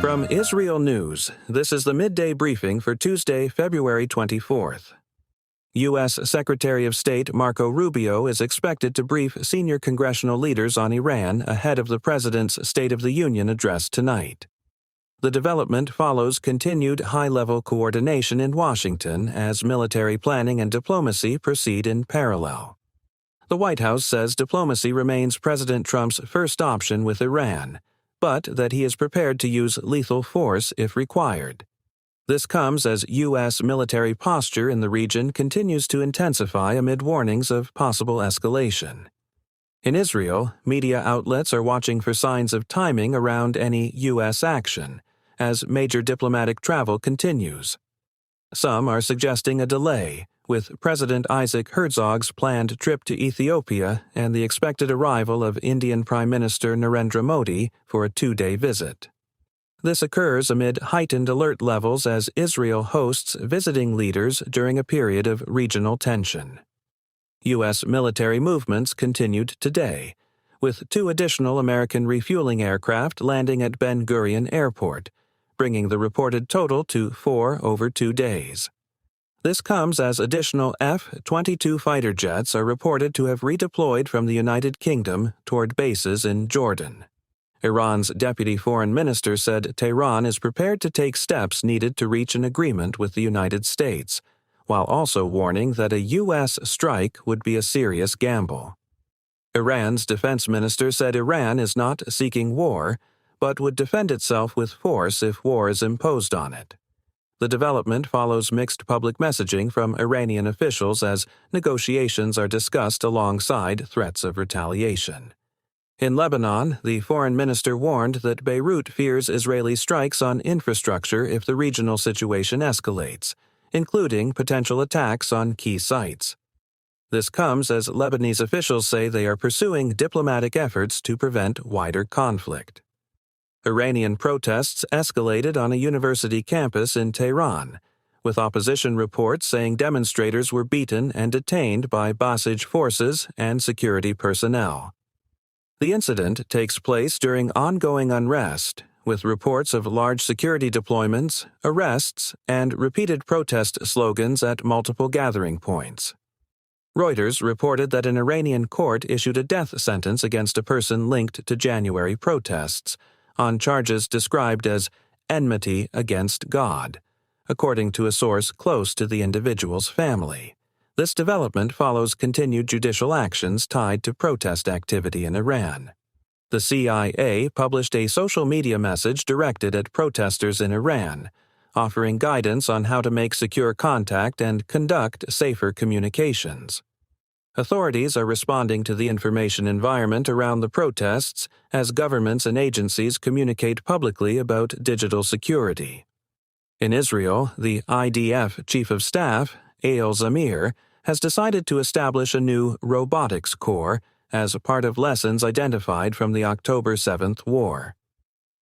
From IsReal News, this is the midday briefing for Tuesday, February 24th. U.S. Secretary of State Marco Rubio is expected to brief senior congressional leaders on Iran ahead of the president's State of the Union address tonight. The development follows continued high-level coordination in Washington as military planning and diplomacy proceed in parallel. The White House says diplomacy remains President Trump's first option with Iran, but that he is prepared to use lethal force if required. This comes as U.S. military posture in the region continues to intensify amid warnings of possible escalation. In Israel, media outlets are watching for signs of timing around any U.S. action, as major diplomatic travel continues. Some are suggesting a delay, with President Herzog's planned trip to Ethiopia and the expected arrival of Indian Prime Minister Narendra Modi for a two-day visit. This occurs amid heightened alert levels as Israel hosts visiting leaders during a period of regional tension. U.S. military movements continued today, with 2 additional American refueling aircraft landing at Ben Gurion Airport, bringing the reported total to 4 over 2 days. This comes as additional F-22 fighter jets are reported to have redeployed from the United Kingdom toward bases in Jordan. Iran's deputy foreign minister said Tehran is prepared to take steps needed to reach an agreement with the United States, while also warning that a U.S. strike would be a serious gamble. Iran's defense minister said Iran is not seeking war, but would defend itself with force if war is imposed on it. The development follows mixed public messaging from Iranian officials as negotiations are discussed alongside threats of retaliation. In Lebanon, the foreign minister warned that Beirut fears Israeli strikes on infrastructure if the regional situation escalates, including potential attacks on key sites. This comes as Lebanese officials say they are pursuing diplomatic efforts to prevent wider conflict. Iranian protests escalated on a university campus in Tehran, with opposition reports saying demonstrators were beaten and detained by Basij forces and security personnel. The incident takes place during ongoing unrest, with reports of large security deployments, arrests, and repeated protest slogans at multiple gathering points. Reuters reported that an Iranian court issued a death sentence against a person linked to January protests, on charges described as enmity against God, according to a source close to the individual's family. This development follows continued judicial actions tied to protest activity in Iran. The CIA published a social media message directed at protesters in Iran, offering guidance on how to make secure contact and conduct safer communications. Authorities are responding to the information environment around the protests as governments and agencies communicate publicly about digital security. In Israel, the IDF Chief of Staff, Eyal Zamir, has decided to establish a new robotics corps as a part of lessons identified from the October 7th war.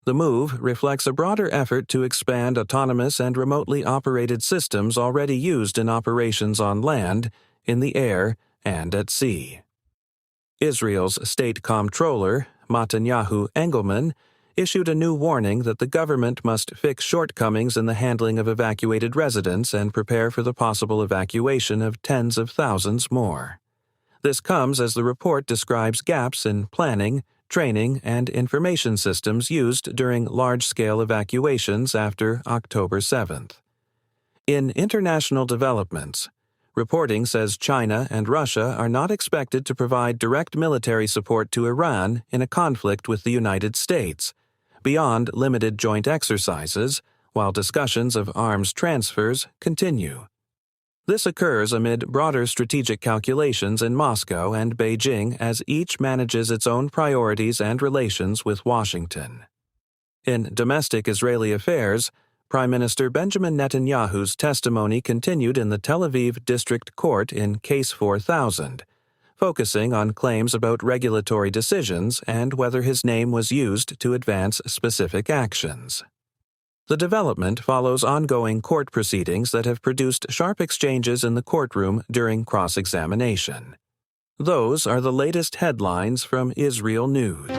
The move reflects a broader effort to expand autonomous and remotely operated systems already used in operations on land, in the air, and at sea. Israel's state comptroller, Matanyahu Engelman, issued a new warning that the government must fix shortcomings in the handling of evacuated residents and prepare for the possible evacuation of tens of thousands more. This comes as the report describes gaps in planning, training, and information systems used during large-scale evacuations after October 7th. In international developments, reporting says China and Russia are not expected to provide direct military support to Iran in a conflict with the United States, beyond limited joint exercises, while discussions of arms transfers continue. This occurs amid broader strategic calculations in Moscow and Beijing as each manages its own priorities and relations with Washington. In domestic Israeli affairs, Prime Minister Benjamin Netanyahu's testimony continued in the Tel Aviv District Court in Case 4000, focusing on claims about regulatory decisions and whether his name was used to advance specific actions. The development follows ongoing court proceedings that have produced sharp exchanges in the courtroom during cross-examination. Those are the latest headlines from IsReal News.